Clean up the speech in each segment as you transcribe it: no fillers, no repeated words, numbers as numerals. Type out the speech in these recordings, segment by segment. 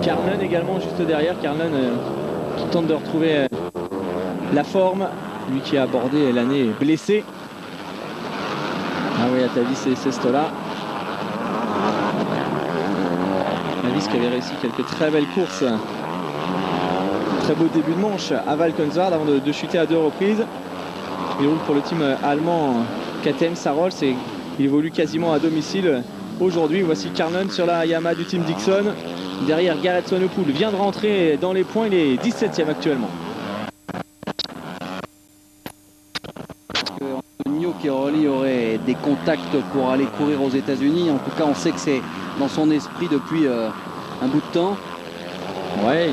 Carlin également juste derrière. Carlin qui tente de retrouver la forme. Lui qui a abordé l'année blessé. Ah oui, Atavis et Sestola. Atavis qui avait réussi quelques très belles courses. Très beau début de manche à Valkenswaard avant de chuter à 2 reprises. Il roule pour le team allemand KTM Sarols et il évolue quasiment à domicile aujourd'hui. Voici Carlin sur la Yamaha du team Dixon. Derrière, Gareth Swanepoel vient de rentrer dans les points. Il est 17e actuellement. Antonio Chiaroli aurait des contacts pour aller courir aux États-Unis. En tout cas, on sait que c'est dans son esprit depuis un bout de temps. Ouais,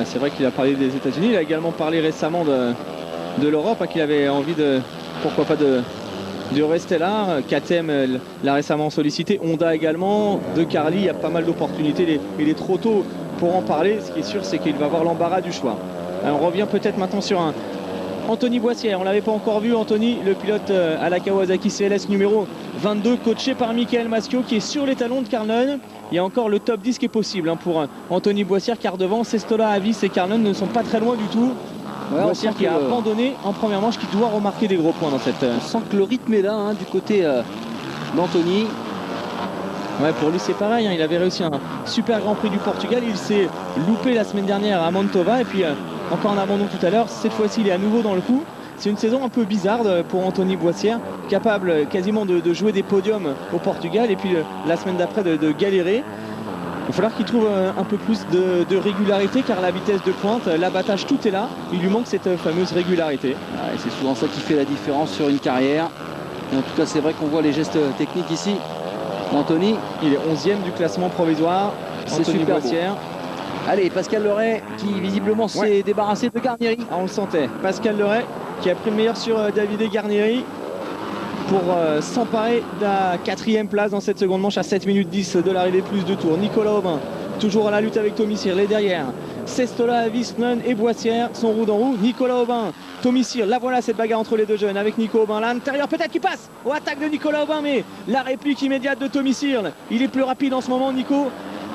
c'est vrai qu'il a parlé des États-Unis. Il a également parlé récemment de l'Europe, qu'il avait envie de, pourquoi pas, de rester là. KTM l'a récemment sollicité, Honda également, de Carly. Il y a pas mal d'opportunités. Il est trop tôt pour en parler. Ce qui est sûr, c'est qu'il va avoir l'embarras du choix. Alors, on revient peut-être maintenant sur un Anthony Boissière. On ne l'avait pas encore vu, Anthony, le pilote à la Kawasaki CLS numéro 22, coaché par Michael Maschio, qui est sur les talons de Carlin. Il y a encore le top 10 qui est possible pour Anthony Boissière, car devant Sestola, Avis et Carlin ne sont pas très loin du tout. Ouais, Boissière qui a abandonné en première manche, qui doit remarquer des gros points dans cette... On sent que le rythme est là du côté d'Anthony. Ouais, pour lui c'est pareil, il avait réussi un super Grand Prix du Portugal. Il s'est loupé la semaine dernière à Mantova et puis encore un abandon tout à l'heure. Cette fois-ci il est à nouveau dans le coup. C'est une saison un peu bizarre pour Anthony Boissière, capable quasiment de jouer des podiums au Portugal et puis la semaine d'après de galérer. Il va falloir qu'il trouve un peu plus de régularité, car la vitesse de pointe, l'abattage, tout est là. Il lui manque cette fameuse régularité. Ouais, c'est souvent ça qui fait la différence sur une carrière. Et en tout cas, c'est vrai qu'on voit les gestes techniques ici. Anthony, il est 11e du classement provisoire. C'est super Boissière. Allez, Pascal Leray qui visiblement s'est débarrassé de Garnieri. Ah, on le sentait. Pascal Leray qui a pris le meilleur sur Davide Garnieri pour s'emparer de la 4e place dans cette seconde manche à 7 minutes 10 de l'arrivée, plus de tours. Nicolas Aubin toujours à la lutte avec Tommy Sirle derrière. Sestola, Avisnon et Boissière sont roue dans roue. Nicolas Aubin, Tommy Sirle, la voilà cette bagarre entre les deux jeunes avec Nico Aubin. Là, à l'intérieur peut-être qui passe aux attaques de Nicolas Aubin, mais la réplique immédiate de Tommy Sirle. Il est plus rapide en ce moment, Nico.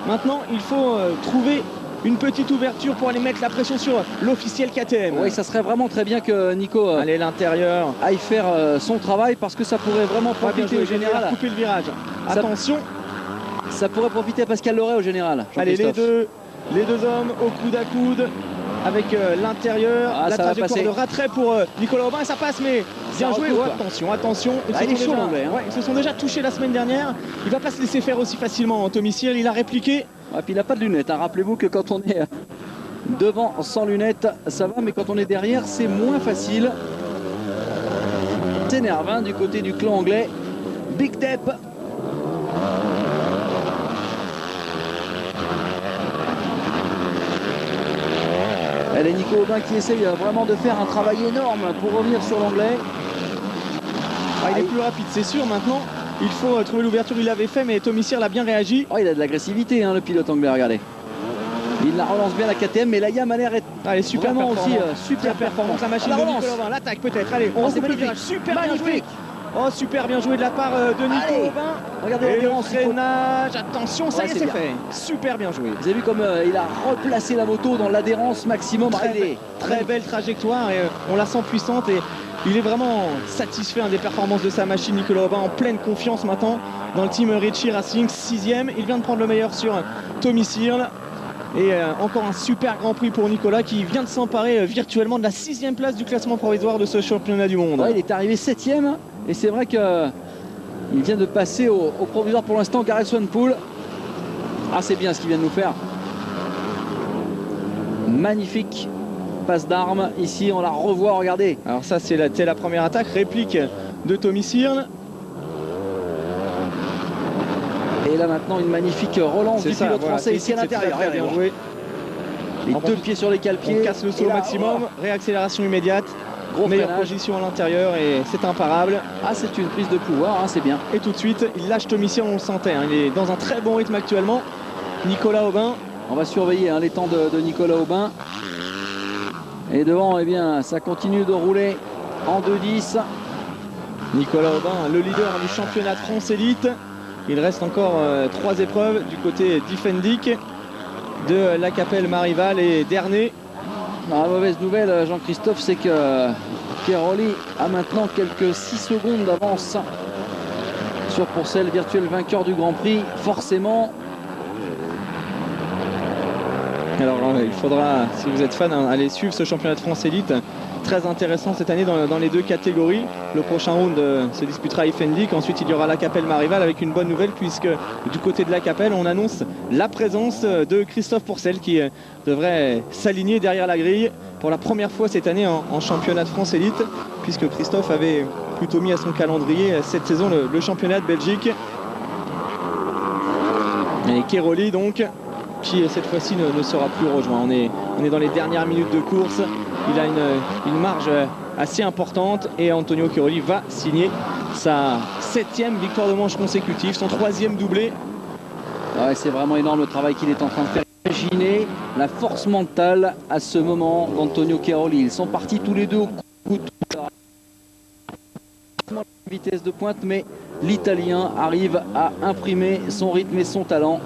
Maintenant, il faut trouver une petite ouverture pour aller mettre la pression sur l'officiel KTM. Oui, ça serait vraiment très bien que Nico allez, l'intérieur aille faire son travail, parce que ça pourrait vraiment profiter au général. Couper le virage. Attention. Ça pourrait profiter à Pascal Leray au général. Allez, les deux hommes au coude à coude avec l'intérieur. La trajectoire de retrait pour Nicolas Aubin et ça passe, mais bien joué. Attention. Ils se sont déjà touchés la semaine dernière. Il va pas se laisser faire aussi facilement. Tommy Sirle, il a répliqué. Puis il n'a pas de lunettes. Rappelez-vous que quand on est devant sans lunettes, ça va, mais quand on est derrière, c'est moins facile. C'est nerveux du côté du clan anglais. Big Depp. Elle est Nico Aubin qui essaye vraiment de faire un travail énorme pour revenir sur l'anglais. Il est plus rapide, c'est sûr. Maintenant, il faut trouver l'ouverture. Il l'avait fait, mais Tommy Sirle a bien réagi. Il a de l'agressivité, le pilote anglais, regardez. Il la relance bien, la KTM, mais la Yamaha a l'air est super performant. Super performance. La machine de Nicolas Aubin, l'attaque peut-être. Allez, on recoupe le virage. Super bien joué. Oh, super bien joué de la part de Nico Aubin. Regardez le freinage. Attention, ça y est, c'est fait. Super bien joué. Vous avez vu comme il a replacé la moto dans l'adhérence maximum. Très belle trajectoire et on la sent puissante et il est vraiment satisfait des performances de sa machine. Nicolas Aubin en pleine confiance maintenant dans le team Ricci Racing, 6e. Il vient de prendre le meilleur sur Tommy Sirle. Et encore un super Grand Prix pour Nicolas qui vient de s'emparer virtuellement de la 6e place du classement provisoire de ce championnat du monde. Il est arrivé 7e et c'est vrai qu'il vient de passer au provisoire pour l'instant. Gareth Swanepoel. C'est bien ce qu'il vient de nous faire. Magnifique passe d'armes ici, on la revoit, regardez. Alors ça c'est la première attaque, réplique de Tommy Sirle. Et là maintenant une magnifique relance du pilote français ici à l'intérieur. Bien joué. Les deux pieds sur les cale-pieds. On casse le saut au maximum, réaccélération immédiate. Meilleure position à l'intérieur et c'est imparable. C'est une prise de pouvoir, c'est bien. Et tout de suite, il lâche Tommy Sirle, on le sentait. Il est dans un très bon rythme actuellement. Nicolas Aubin. On va surveiller les temps de Nicolas Aubin. Et devant, ça continue de rouler en 2-10. Nicolas Aubin, le leader du championnat de France Élite. Il reste encore 3 épreuves du côté d'Ifendic. de la Capelle Marival et Dernay. La mauvaise nouvelle, Jean-Christophe, c'est que Cairoli a maintenant quelques 6 secondes d'avance sur Pourcel, virtuel vainqueur du Grand Prix. Forcément. Alors il faudra, si vous êtes fan, aller suivre ce championnat de France Élite. Très intéressant cette année dans les 2 catégories. Le prochain round se disputera à Ifendik. Ensuite il y aura la Capelle Marival avec une bonne nouvelle, puisque du côté de la Capelle on annonce la présence de Christophe Pourcel qui devrait s'aligner derrière la grille pour la première fois cette année en championnat de France Élite, puisque Christophe avait plutôt mis à son calendrier cette saison le championnat de Belgique. Et Cairoli donc, qui cette fois-ci ne sera plus rejoint. On est dans les dernières minutes de course. Il a une marge assez importante et Antonio Cairoli va signer sa 7e victoire de manche consécutive, son 3e doublé. Ouais, c'est vraiment énorme le travail qu'il est en train de faire. Imaginez la force mentale à ce moment d'Antonio Cairoli. Ils sont partis tous les deux au couteau. Vitesse de pointe, mais l'Italien arrive à imprimer son rythme et son talent.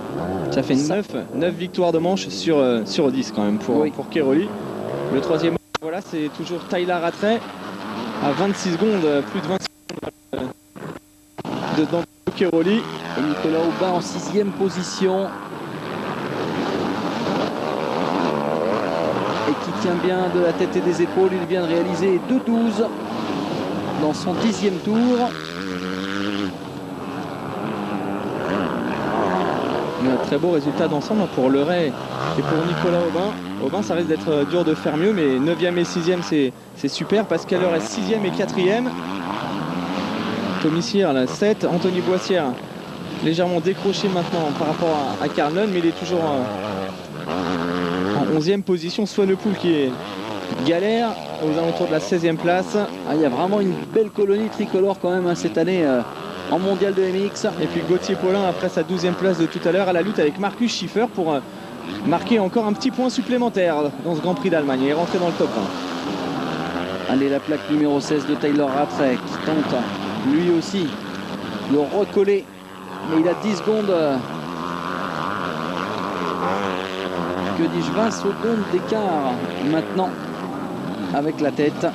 Ça fait 9 victoires de manche sur 10 quand même pour Cairoli. Le 3e, voilà, c'est toujours Tyler Rattray à 26 secondes, plus de 20 secondes de Cairoli. Et Nicolas Aubin en 6e position. Et qui tient bien de la tête et des épaules. Il vient de réaliser 2,12 dans son 10e tour. Un très beau résultat d'ensemble pour Leray et pour Nicolas Aubin. Aubin, ça risque d'être dur de faire mieux, mais 9e et 6e c'est super. Pascal Leray 6e et 4e. Tommy Cyr la 7. Anthony Boissière légèrement décroché maintenant par rapport à Karl Lund, mais il est toujours en 11e position. Swanepoel qui galère aux alentours de la 16e place. Il y a vraiment une belle colonie tricolore quand même cette année en mondial de MX. Et puis Gauthier Paulin après sa 12e place de tout à l'heure à la lutte avec Markus Schiffer pour marquer encore un petit point supplémentaire dans ce Grand Prix d'Allemagne et rentrer dans le top 1. Allez, la plaque numéro 16 de Tyler Rattray qui tente lui aussi de recoller, mais il a 10 secondes, que dis-je, 20 secondes d'écart maintenant avec la tête.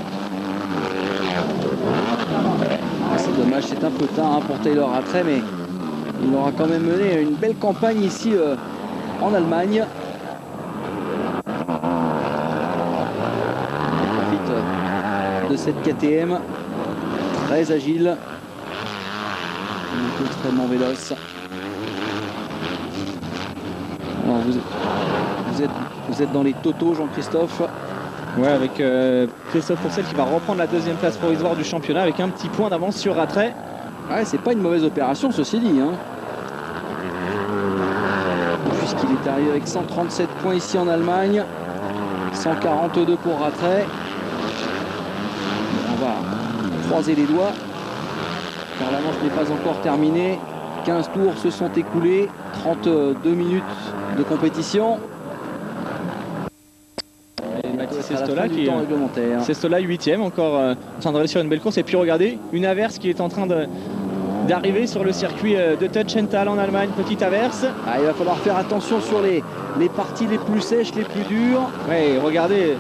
C'est dommage, c'est un peu tard pour Tyler Rattray, mais il aura quand même mené une belle campagne ici en Allemagne. Il profite de cette KTM, très agile, extrêmement véloce. Alors vous êtes dans les totaux, Jean-Christophe. Ouais, avec Christophe Pourcel qui va reprendre la 2e place provisoire du championnat avec un petit point d'avance sur Rattray. Ouais, c'est pas une mauvaise opération, ceci dit. Puisqu'il est arrivé avec 137 points ici en Allemagne. 142 pour Rattray. On va croiser les doigts, car la manche n'est pas encore terminée. 15 tours se sont écoulés. 32 minutes de compétition. Sestola 8e, encore en train de réussir une belle course. Et puis regardez, une averse qui est en train d'arriver sur le circuit de Tutchenthal en Allemagne. Petite averse. Il va falloir faire attention sur les parties les plus sèches, les plus dures. Ouais, regardez,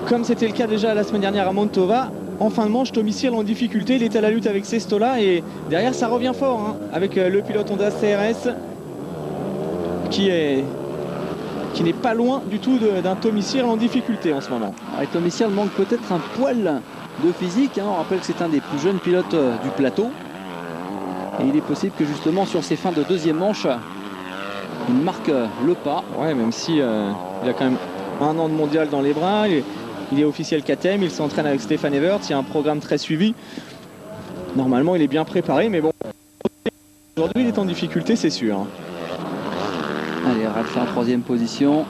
comme c'était le cas déjà la semaine dernière à Montova, en fin de manche, Tommy Cyr en difficulté. Il est à la lutte avec Sestola et derrière ça revient fort avec le pilote Honda CRS qui n'est pas loin du tout d'un Tommy Cyr en difficulté en ce moment. Tommy Cyr manque peut-être un poil de physique. On rappelle que c'est un des plus jeunes pilotes du plateau. Et il est possible que justement sur ces fins de 2e manche, il marque le pas. Ouais, même si il a quand même 1 an de mondial dans les bras. Il est officiel KTM, il s'entraîne avec Stéphane Evert. Il y a un programme très suivi. Normalement, il est bien préparé, mais bon, aujourd'hui, il est en difficulté, c'est sûr. Allez, Rattray en 3e position.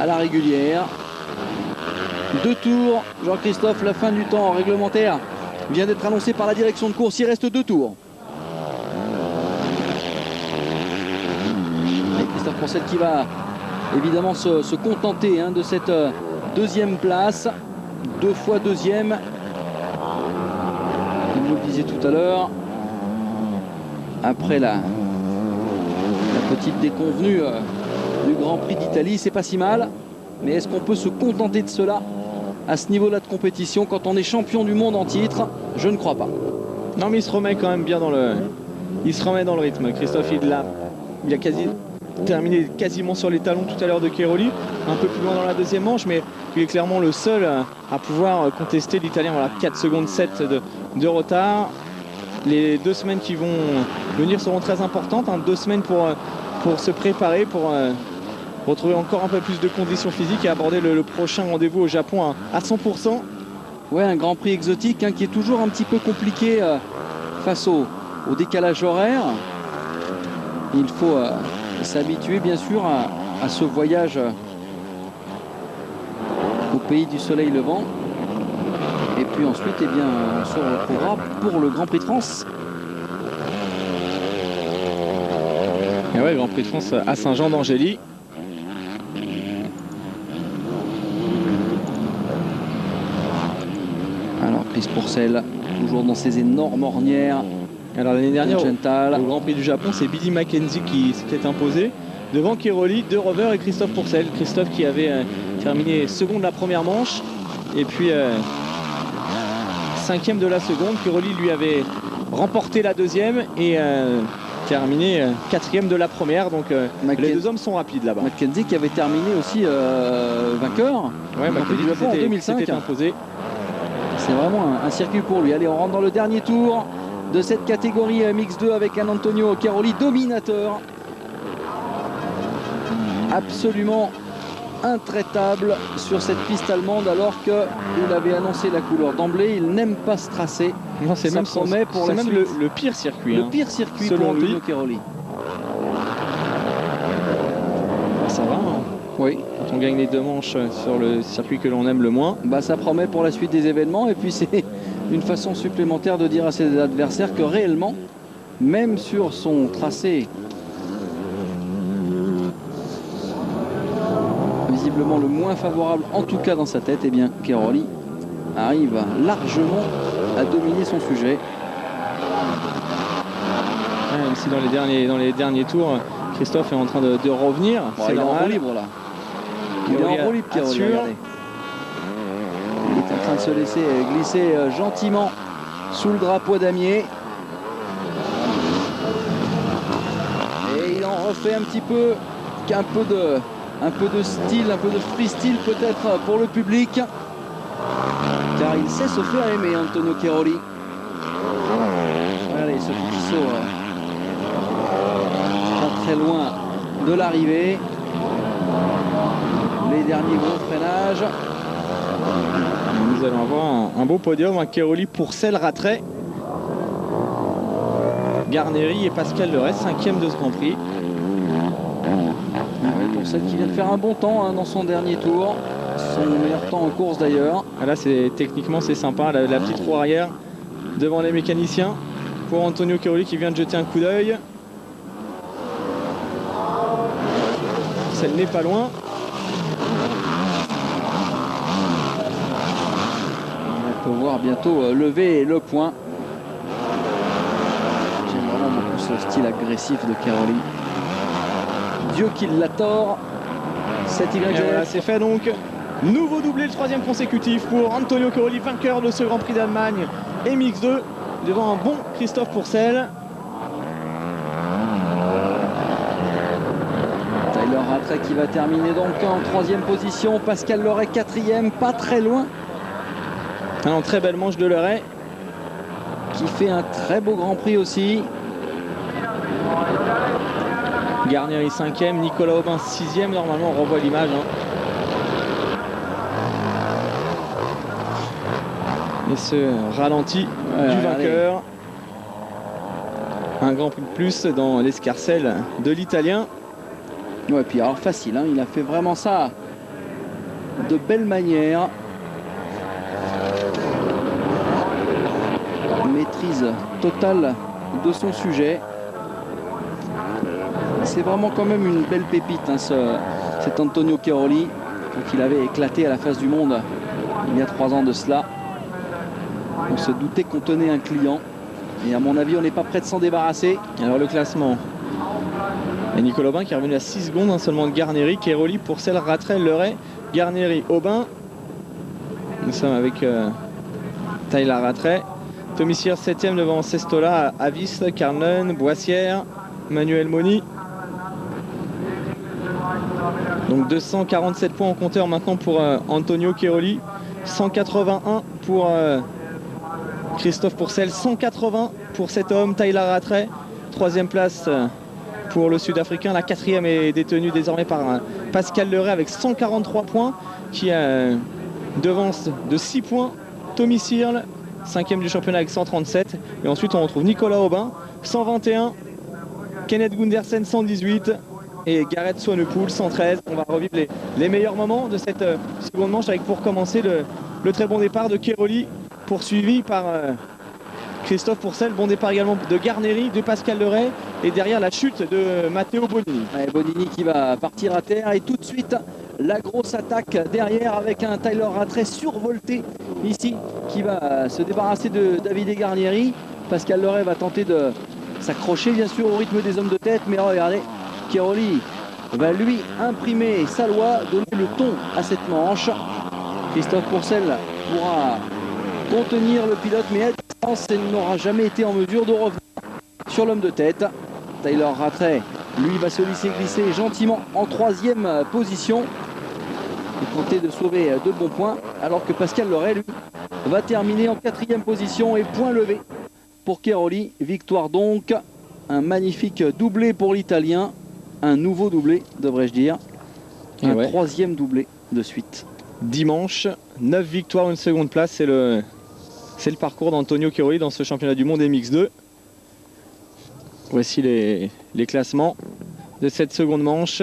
À la régulière. 2 tours. Jean-Christophe, la fin du temps réglementaire vient d'être annoncé par la direction de course. Il reste 2 tours. Et Christophe Pourcel qui va évidemment se contenter de cette 2e place. 2 fois 2e. Comme vous le disiez tout à l'heure. Après la Petite déconvenue du Grand Prix d'Italie, c'est pas si mal. Mais est-ce qu'on peut se contenter de cela à ce niveau-là de compétition quand on est champion du monde en titre? Je ne crois pas. Non, mais il se remet quand même bien dans le... Il se remet dans le rythme. Christophe, il a terminé quasiment sur les talons tout à l'heure de Cairoli, un peu plus loin dans la deuxième manche, mais il est clairement le seul à pouvoir contester l'Italien. Voilà, 4 secondes 7 de retard. Les 2 semaines qui vont venir seront très importantes, hein. 2 semaines pour se préparer, pour retrouver encore un peu plus de conditions physiques et aborder le prochain rendez-vous au Japon à 100%. Ouais, un Grand Prix exotique, hein, qui est toujours un petit peu compliqué face au décalage horaire. Il faut s'habituer bien sûr à ce voyage au pays du soleil levant. Et puis ensuite, eh bien, on se retrouvera pour le Grand Prix de France. Et ouais, Grand Prix de France à Saint-Jean d'Angély. Alors Chris Pourcel, toujours dans ses énormes ornières. Alors l'année dernière, Gental. au Grand Prix du Japon, c'est Billy Mackenzie qui s'était imposé devant Cairoli, De Rover et Christophe Pourcel. Christophe qui avait terminé second de la première manche et puis 5e de la seconde. Cairoli lui avait remporté la deuxième et terminé 4e de la première. Donc les 2 hommes sont rapides là-bas. Mackenzie qui avait terminé aussi vainqueur. Ouais, Mackenzie en 2005. s'était imposé. C'est vraiment un circuit pour lui. Allez, on rentre dans le dernier tour de cette catégorie Mix 2 avec un Antonio Cairoli dominateur. Absolument intraitable sur cette piste allemande, alors qu'il avait annoncé la couleur d'emblée. Il n'aime pas se tracer. Non, c'est même, pour même le pire circuit. Le pire circuit selon pour Antonio lui. Cairoli. Ça va, hein. Oui. Quand on gagne les 2 manches sur le circuit que l'on aime le moins. Bah, ça promet pour la suite des événements. Et puis c'est une façon supplémentaire de dire à ses adversaires que réellement, même sur son tracé visiblement le moins favorable, en tout cas dans sa tête, eh bien Cairoli arrive largement à dominer son sujet. Ouais, même si dans les derniers tours, Christophe est en train de revenir. Bon, c'est il est en normal. roue libre là. Il est en roue libre, Cairoli, regardez. Il est en train de se laisser glisser gentiment sous le drapeau damier. Et il en refait un petit peu, un peu de style, un peu de freestyle peut-être pour le public. Car il sait se faire aimer, Antonio Cairoli. Allez, ce petit saut pas très loin de l'arrivée. Les derniers gros freinages. Nous allons avoir un beau podium, un Cairoli, Pourcel, Rattray, Garneri et Pascal Leray, 5e de ce Grand Prix. Pourcel qui vient de faire un bon temps, hein, dans son dernier tour. Son meilleur temps en course d'ailleurs. Là, techniquement, c'est sympa. La petite roue arrière devant les mécaniciens pour Antonio Cairoli qui vient de jeter un coup d'œil. Celle n'est pas loin. On peut voir bientôt lever le point. J'aime vraiment beaucoup ce style agressif de Cairoli. Dieu qui l'a tort. 7 Y. Voilà, c'est fait donc. Nouveau doublé, le 3e consécutif pour Antonio Cairoli, vainqueur de ce Grand Prix d'Allemagne MX2 devant un bon Christophe Pourcel. Tyler Rattray qui va terminer donc en 3e position. Pascal Leray 4e, pas très loin. Un très belle manche de Leray. Qui fait un très beau Grand Prix aussi. Garnieri 5e, Nicolas Aubin 6e. Normalement, on revoit l'image. Et ce ralenti du vainqueur. Un Grand Prix de plus dans l'escarcelle de l'Italien. Ouais, puis alors facile, hein, il a fait vraiment ça de belle manière. Maîtrise totale de son sujet. C'est vraiment quand même une belle pépite, hein, cet Antonio Cairoli, quand il avait éclaté à la face du monde il y a 3 ans de cela. On se doutait qu'on tenait un client et à mon avis on n'est pas prêt de s'en débarrasser. Alors le classement Et Nicolas Aubin qui est revenu à 6 secondes seulement de Garneri, Keroli, Pourcel, Rattray, Leray, Garneri, Aubin. Nous sommes avec Tyler Rattray. Tommy Searle 7e devant Sestola, Avis, Carlen, Boissière, Manuel Moni. Donc 247 points en compteur maintenant pour Antonio Keroli. 181 pour Christophe Pourcel. 180 pour cet homme, Tyler Rattray. 3e place pour le Sud-Africain. La 4e est détenue désormais par Pascal Leray avec 143 points qui devance de 6 points Tommy Searle, 5e du championnat avec 137. Et ensuite on retrouve Nicolas Aubin 121, Kenneth Gundersen 118 et Gareth Swanepoel 113. On va revivre les meilleurs moments de cette seconde manche avec pour commencer le très bon départ de Keroli, poursuivi par Christophe Pourcel. Bon départ également de Garneri, de Pascal Leray et derrière la chute de Matteo Bonini. Ouais, Bonini qui va partir à terre et tout de suite la grosse attaque derrière avec un Tyler Rattray survolté ici qui va se débarrasser de Davide Garnieri. Pascal Leray va tenter de s'accrocher bien sûr au rythme des hommes de tête, mais regardez, Keroli va lui imprimer sa loi, donner le ton à cette manche. Christophe Pourcel pourra contenir le pilote, mais à distance, il n'aura jamais été en mesure de revenir sur l'homme de tête. Tyler Rattray, lui, va se laisser glisser gentiment en 3e position et tenter de sauver de bons points, alors que Pascal Leray, lui, va terminer en 4e position et point levé pour Keroli. Victoire donc, un magnifique doublé pour l'Italien, un nouveau doublé, devrais-je dire, un 3e doublé de suite. Dimanche, 9 victoires, une seconde place, c'est le parcours d'Antonio Keroli dans ce championnat du monde MX2. Voici les classements de cette seconde manche,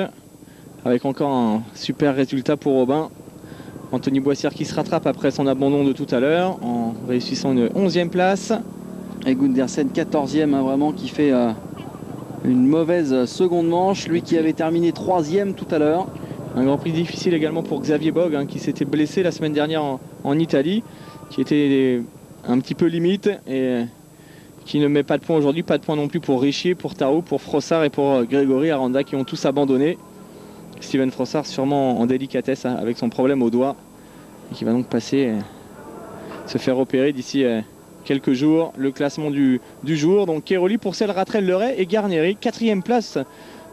avec encore un super résultat pour Aubin. Anthony Boissière qui se rattrape après son abandon de tout à l'heure en réussissant une 11e place. Et Gundersen 14e, hein, vraiment, qui fait une mauvaise seconde manche, lui qui avait terminé 3e tout à l'heure. Un Grand Prix difficile également pour Xavier Bogue, hein, qui s'était blessé la semaine dernière en Italie, qui était un petit peu limite et qui ne met pas de points aujourd'hui. Pas de points non plus pour Richier, pour Tarou, pour Frossard et pour Grégory Aranda qui ont tous abandonné. Steven Frossard sûrement en délicatesse, hein, avec son problème au doigt et qui va donc passer, se faire opérer d'ici quelques jours. Le classement du jour, donc Keroli, Pourcel, Rattray, Leray et Garneri. 4e place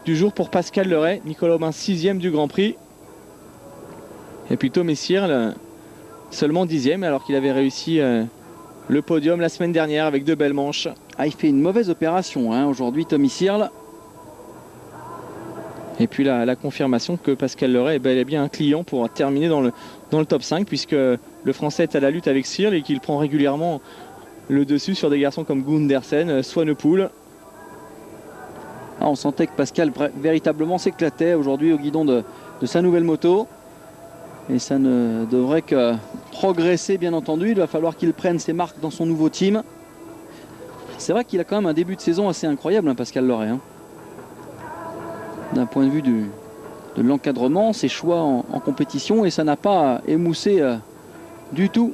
du jour pour Pascal Leray. Nicolas Aubin 6e du Grand Prix. Et puis Tommy Searle seulement 10e alors qu'il avait réussi le podium la semaine dernière avec 2 belles manches. Ah, il fait une mauvaise opération hein, aujourd'hui, Tommy Searle. Et puis la confirmation que Pascal Leray est bel et bien un client pour terminer dans le top 5, puisque le Français est à la lutte avec Searle et qu'il prend régulièrement le dessus sur des garçons comme Gundersen, Swanepoel. Ah, on sentait que Pascal véritablement s'éclatait aujourd'hui au guidon de sa nouvelle moto. Et ça ne devrait que progresser, bien entendu. Il va falloir qu'il prenne ses marques dans son nouveau team. C'est vrai qu'il a quand même un début de saison assez incroyable, hein, Pascal Leray. Hein. D'un point de vue de l'encadrement, ses choix en compétition, et ça n'a pas émoussé du tout.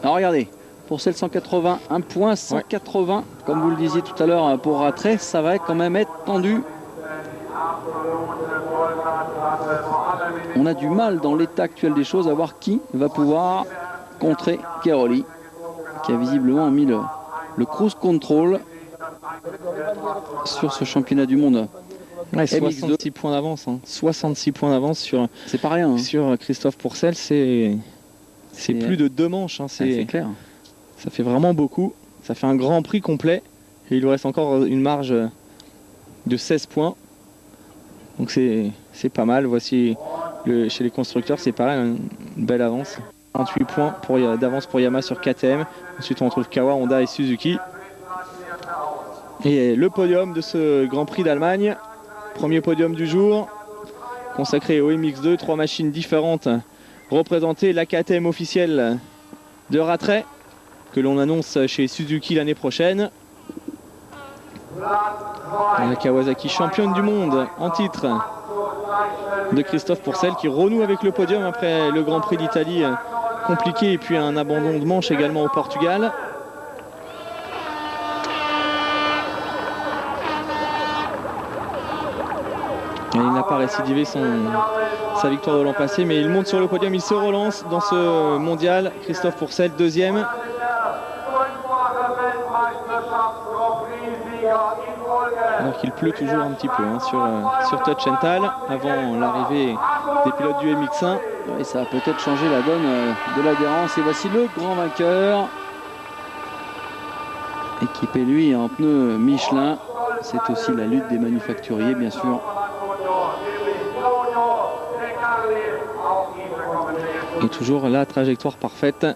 Alors regardez, pour celle 181 points, 180, comme vous le disiez tout à l'heure pour Rattray, ça va quand même être tendu. On a du mal dans l'état actuel des choses à voir qui va pouvoir contrer Keroli, qui a visiblement mis le cruise control sur ce championnat du monde. Ouais, 66 points d'avance, hein. 66 points d'avance sur, c'est pas rien, hein. Sur Christophe Pourcel, c'est plus de 2 manches, hein. C'est clair. Ça fait vraiment beaucoup. Ça fait un Grand Prix complet et il lui reste encore une marge de 16 points. Donc c'est pas mal. Voici chez les constructeurs, c'est pareil, une belle avance. 28 points d'avance pour Yamaha sur KTM. Ensuite on retrouve Kawa, Honda et Suzuki. Et le podium de ce Grand Prix d'Allemagne. Premier podium du jour, consacré au MX2, 3 machines différentes représentées. La KTM officielle de Rattray, que l'on annonce chez Suzuki l'année prochaine. La Kawasaki championne du monde en titre de Christophe Pourcel, qui renoue avec le podium après le Grand Prix d'Italie compliqué et puis un abandon de manche également au Portugal. Et il n'a pas récidivé sa victoire de l'an passé, mais il monte sur le podium, il se relance dans ce mondial. Christophe Pourcel, deuxième. Alors qu'il pleut toujours un petit peu sur Touch and Tal avant l'arrivée des pilotes du MX1. Et ça a peut-être changé la donne de l'adhérence. Et voici le grand vainqueur, équipé lui en pneus Michelin. C'est aussi la lutte des manufacturiers, bien sûr. Et toujours la trajectoire parfaite.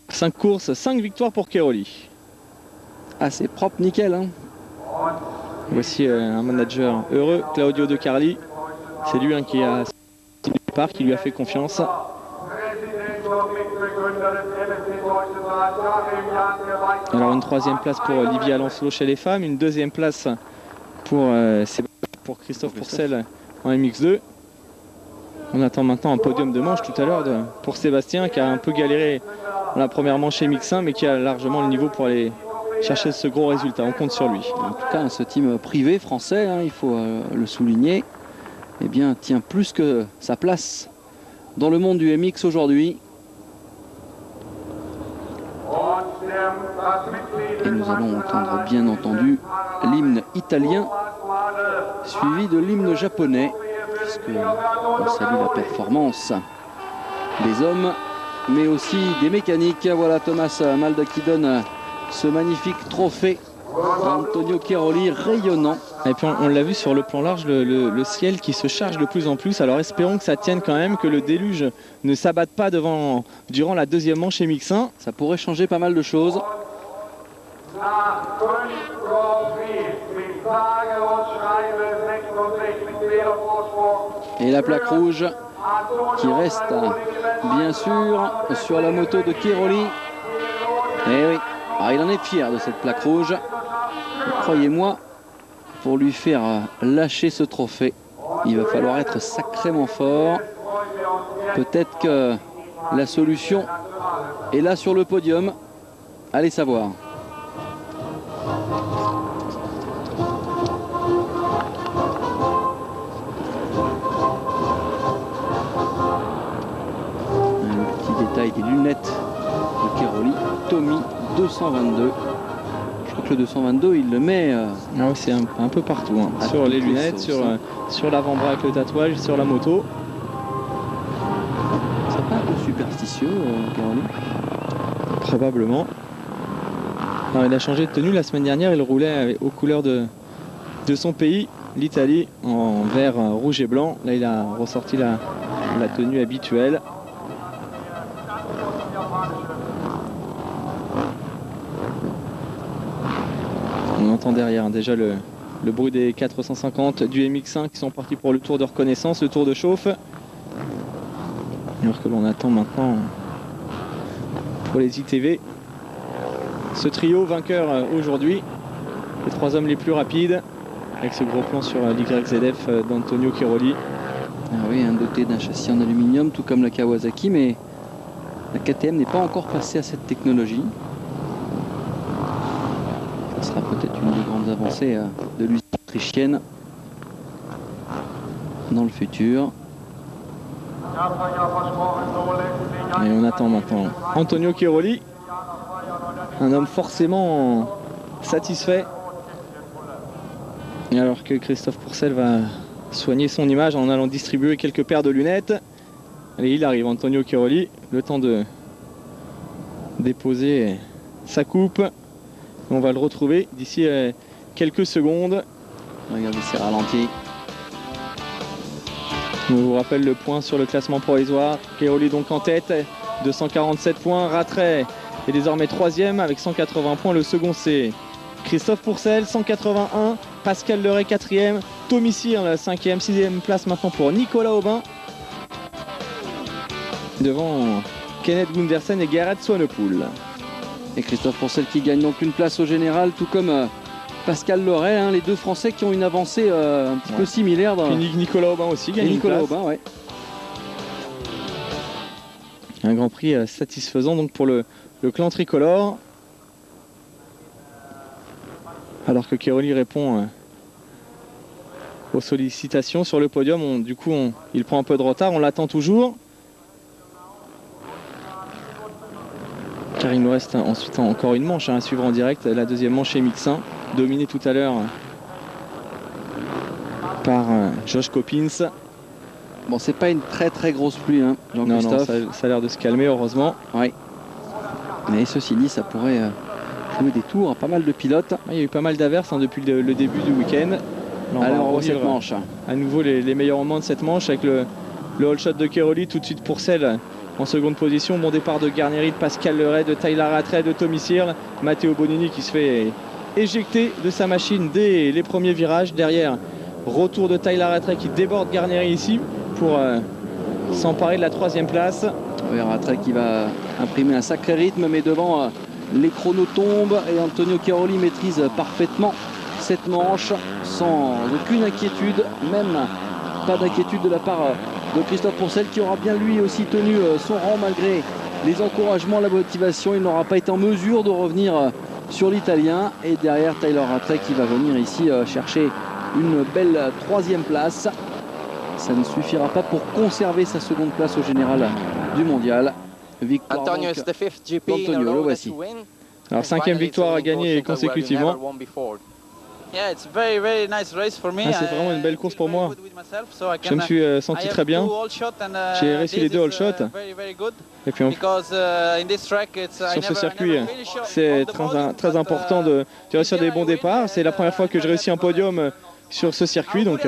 5 courses, 5 victoires pour Cairoli. Assez propre, nickel. Hein. Voici un manager heureux, Claudio De Carli. C'est lui qui a signé le départ, qui lui a fait confiance. Alors une 3e place pour Livia Lancelot chez les femmes, une 2e place pour Christophe Pourcel en MX2. On attend maintenant un podium de manche tout à l'heure pour Sébastien, qui a un peu galéré dans la première manche MX1, mais qui a largement le niveau pour aller chercher ce gros résultat. On compte sur lui. En tout cas, ce team privé français, il faut le souligner, eh bien, tient plus que sa place dans le monde du MX aujourd'hui. Et nous allons entendre, bien entendu, l'hymne italien suivi de l'hymne japonais, puisqu'on salue la performance des hommes, mais aussi des mécaniques. Voilà Thomas Malde qui donne ce magnifique trophée à Antonio Cairoli, rayonnant. Et puis on l'a vu sur le plan large, le ciel qui se charge de plus en plus. Alors espérons que ça tienne quand même, que le déluge ne s'abatte pas durant la 2e manche MX1. Ça pourrait changer pas mal de choses. Et la plaque rouge qui reste bien sûr sur la moto de Cairoli. Et oui, il en est fier de cette plaque rouge. Croyez-moi, pour lui faire lâcher ce trophée, il va falloir être sacrément fort. Peut-être que la solution est là sur le podium. Allez savoir. Un petit détail des lunettes de Cairoli. Tommy 222. Je crois que le 222, il le met oui, c'est un peu partout. Sur les lunettes, sur l'avant-bras avec le tatouage, sur la moto. C'est pas un peu superstitieux, Cairoli? Probablement. Alors, il a changé de tenue la semaine dernière, il roulait aux couleurs de son pays, l'Italie, en vert, rouge et blanc. Là, il a ressorti la tenue habituelle. On entend derrière déjà le bruit des 450 du MX1 qui sont partis pour le tour de reconnaissance, le tour de chauffe. Alors que l'on attend maintenant pour les ITV. Ce trio vainqueur aujourd'hui, les 3 hommes les plus rapides, avec ce gros plan sur l'YZF d'Antonio Cairoli. Ah oui, doté d'un châssis en aluminium, tout comme la Kawasaki, mais la KTM n'est pas encore passée à cette technologie. Ce sera peut-être une des grandes avancées de l'usine autrichienne dans le futur. Et on attend maintenant Antonio Cairoli, un homme forcément satisfait, alors que Christophe Pourcel va soigner son image en allant distribuer quelques paires de lunettes. Et il arrive, Antonio Cairoli, le temps de déposer sa coupe. On va le retrouver d'ici quelques secondes. Regardez ces ralentis. On vous rappelle le point sur le classement provisoire. Cairoli donc en tête, 247 points. Rattray est désormais 3e avec 180 points. Le second c'est Christophe Pourcel, 181. Pascal Leray 4e. Tommy Cyr la 5e. 6e place maintenant pour Nicolas Aubin. Devant Kenneth Gundersen et Gareth Swanepoel. Et Christophe Pourcel qui gagne donc une place au général, tout comme Pascal Leray, les deux Français qui ont une avancée un petit peu similaire. Puis Nicolas Aubin aussi gagne une place. Aubin, ouais. Un Grand Prix satisfaisant donc pour le clan tricolore. Alors que Cairoli répond aux sollicitations sur le podium. Du coup, il prend un peu de retard, on l'attend toujours. Car il nous reste ensuite encore une manche à suivre en direct. La deuxième manche est Mixin, dominée tout à l'heure par Josh Coppins. Bon, c'est pas une très grosse pluie, hein, Jean-Christophe. Non, ça a l'air de se calmer, heureusement. Oui. Mais ceci dit, ça pourrait jouer des tours à pas mal de pilotes. Il y a eu pas mal d'averses depuis le début du week-end. Alors, on va cette manche. À nouveau les meilleurs moments de cette manche avec le all shot de Cairoli, tout de suite Pourcel en seconde position. Bon départ de Garnieri, de Pascal Leray, de Tyler Rattray, de Tommy Searle. Matteo Bonini qui se fait éjecter de sa machine dès les premiers virages. Derrière, retour de Tyler Rattray qui déborde Garnieri ici pour s'emparer de la 3e place. Oui, Rattray qui va imprimer un sacré rythme, mais devant les chronos tombent et Antonio Cairoli maîtrise parfaitement cette manche sans aucune inquiétude, même pas d'inquiétude de la part de Christophe Pourcel qui aura bien lui aussi tenu son rang malgré les encouragements, la motivation. Il n'aura pas été en mesure de revenir sur l'Italien, et derrière Tyler Rattray qui va venir ici chercher une belle 3e place. Ça ne suffira pas pour conserver sa seconde place au général du mondial. Victoire Antonio, donc d'Antonio, le voici. Alors 5e victoire à gagner consécutivement. C'est vraiment une belle course pour moi. Je me suis senti très bien. J'ai réussi les 2 all shots. Et puis sur ce circuit, c'est très important de réussir des bons départs. C'est la première fois que je réussis un podium sur ce circuit. Donc.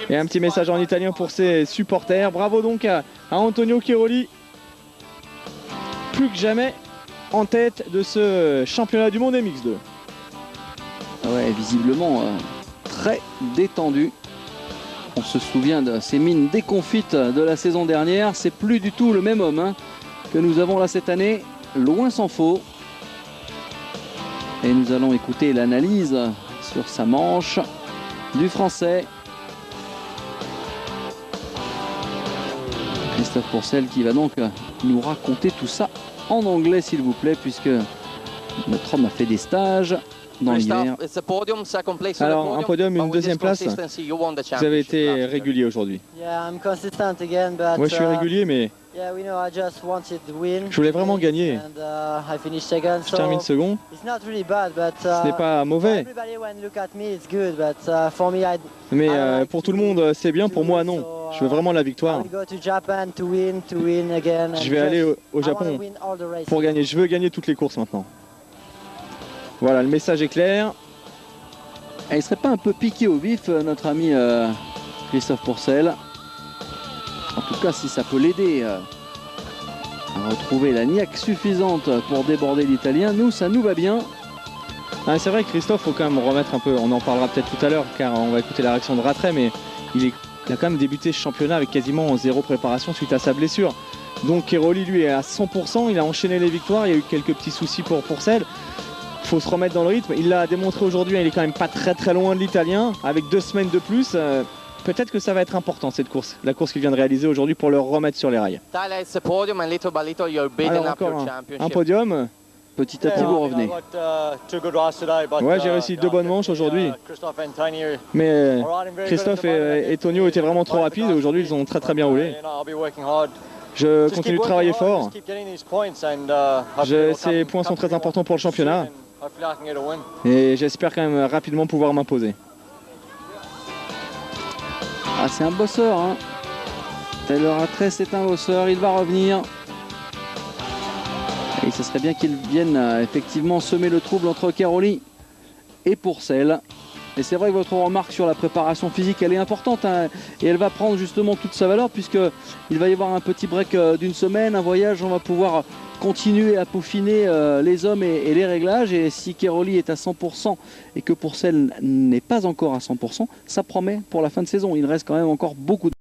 Et un petit message en italien pour ses supporters. Bravo donc à Antonio Cairoli. Plus que jamais en tête de ce championnat du monde MX2. Ouais, visiblement très détendu. On se souvient de ces mines déconfites de la saison dernière. C'est plus du tout le même homme que nous avons là cette année. Loin s'en faut. Et nous allons écouter l'analyse sur sa manche du Français. Christophe Pourcel qui va donc nous raconter tout ça en anglais s'il vous plaît, puisque notre homme a fait des stages dans l'hiver. Alors un podium, une 2e place. Vous avez été régulier aujourd'hui. Moi je suis régulier, mais je voulais vraiment gagner. Je termine second. Ce n'est pas mauvais. Mais pour tout le monde c'est bien, pour moi non. Je veux vraiment la victoire. Je vais aller au Japon pour gagner. Je veux gagner toutes les courses maintenant. Voilà, le message est clair. Et il ne serait pas un peu piqué au vif, notre ami Christophe Pourcel. En tout cas, si ça peut l'aider à retrouver la niaque suffisante pour déborder l'Italien, ça nous va bien. C'est vrai que Christophe, il faut quand même remettre un peu, on en parlera peut-être tout à l'heure, car on va écouter la réaction de Rattray, mais il a quand même débuté ce championnat avec quasiment 0 préparation suite à sa blessure. Donc Cairoli, lui, est à 100%, il a enchaîné les victoires, il y a eu quelques petits soucis pour Pourcel. Il faut se remettre dans le rythme, il l'a démontré aujourd'hui, il est quand même pas très loin de l'Italien, avec 2 semaines de plus. Peut-être que ça va être important cette course, la course qu'il vient de réaliser aujourd'hui pour le remettre sur les rails. Alors encore un podium. Petit à petit vous revenez. Ouais, j'ai réussi 2 bonnes manches aujourd'hui. Mais Christophe et Tonio étaient vraiment trop rapides et aujourd'hui ils ont très bien roulé. Je continue de travailler fort. Ces points sont très importants pour le championnat. Et j'espère quand même rapidement pouvoir m'imposer. Ah, c'est un bosseur. Tyler Rattray, c'est un bosseur. Il va revenir. Et ce serait bien qu'il vienne effectivement semer le trouble entre Cairoli et Pourcel. Et c'est vrai que votre remarque sur la préparation physique, elle est importante. Et elle va prendre justement toute sa valeur, puisqu'il va y avoir un petit break d'une semaine, un voyage. On va pouvoir continuer à peaufiner les hommes et les réglages. Et si Cairoli est à 100% et que Pourcel n'est pas encore à 100%, ça promet pour la fin de saison. Il reste quand même encore beaucoup de